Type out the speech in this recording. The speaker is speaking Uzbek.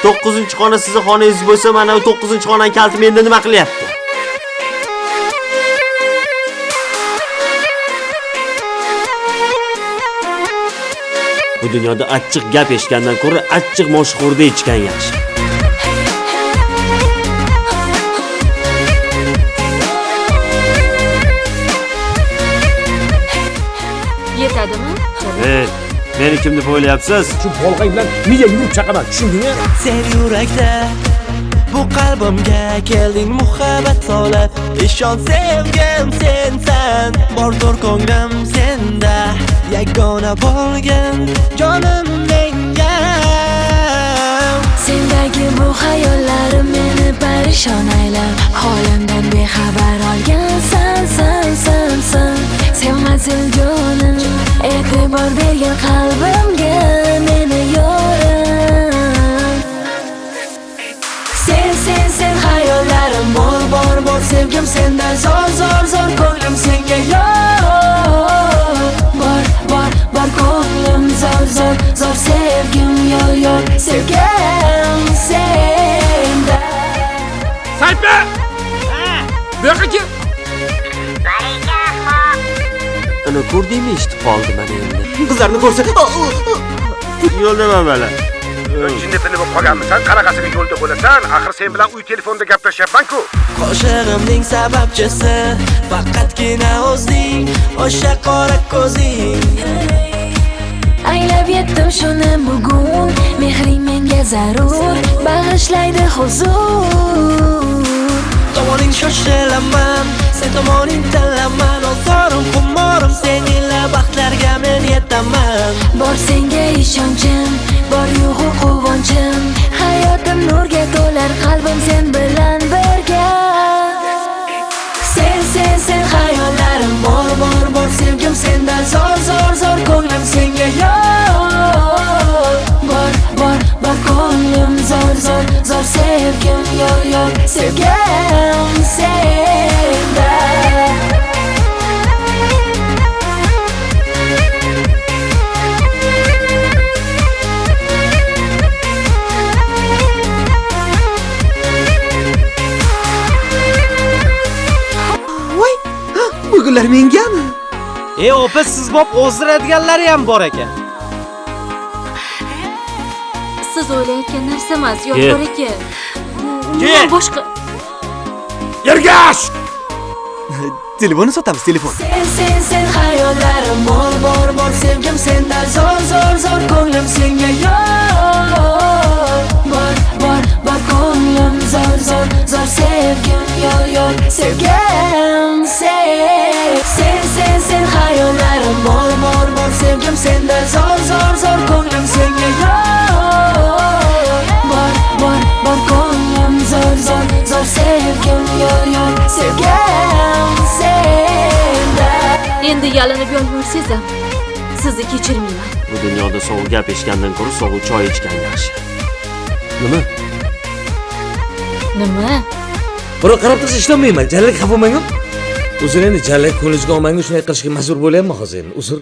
9-xona sizning xonangiz bo'lsa, mana 9-xonaning kaliti menda nima qilyapti? Bu dunyoda achchiq gap eshitgandan ko'ra achchiq moshxo'rda ichgan yaxshi. Yetadimi? Meni kim deb o'ylayapsiz? Shu bolg'ang bilan miya yurib chaqaman, tushundingmi? Sen yurakda, bu qalbimga kelding muhabbat solib. Ishon sevgim sensan, bordir ko'nglim senda. Yagona bo'lgan jonim menga. Sendagi bu hayollarim meni parishon aylab, holimdan bexabar olgansan, san. Sevmasin jonim, e'tibor bergan qalbimga meni yorim. Sen hayollarim bor sevgim senda zor ko'nglim senga yor. Bor ko'nglim zor sevgim yor sevgim senda. Sayfi! Bu yoqqa kel. Ana ko'rdingmi, eshitib qoldim mana endi. Qizlarni ko'rsa, Yo'lda mana. Jinni tili bo'lib qolganmisan, qanaqasiga yo'lda bo'lasan? Axir sen bilan uy telefonda gaplashyapman-ku. qo'shig'imning sababchisi faqatgina o'zing, o'sha qora ko'zing. Anglab yetdim shuni bugun, mehring menga zarur, bag'ishlaydi huzur. Tomoning shoshilaman, sen tomoning tanlaman. Ozorim, xumorim seninla baxtlarga men yetaman. Bor senga ishonchim, bor yo'g'u quvonchim. Hayotim nurga to'lar, qalbim sen bilan birga. Sen hayollarim bor sevgim senda zor ko'nglim senga yor. Bor ko'nglim zor sevgim yor sevgim senda. Bugunlar mengami? Opa, siz bop o'zdiradiganlari ham bor ekan. Siz o'ylayotgan narsa emas, Ke. bor ekan. Ke. Boshqa. Ergash! Telefonni sotamiz, telefon. Sen hayollarim bor sevgim senda zor ko'nglim senga yor. Bor ko'nglim zor sevgim yor sevgim sen hayollarim bor sevgim senda zor ko'nglim senga yor. Bor ko'nglim zor sevgim yor sevgim senda. Endi yalinib yolvorsangiz ham sizni kechirmayman. Bu dunyoda sovuq gap eshitgandan ko'ra sovuq choy ichgan yaxshi. Nima? Nima? Biroq qarab tursa ishlanmayman. Jallik xafa bo'lmang. O'zing endi jallik ko'ngilingizga olmang, shunday qilishga majbur bo'lyapman hozir endi. Uzr.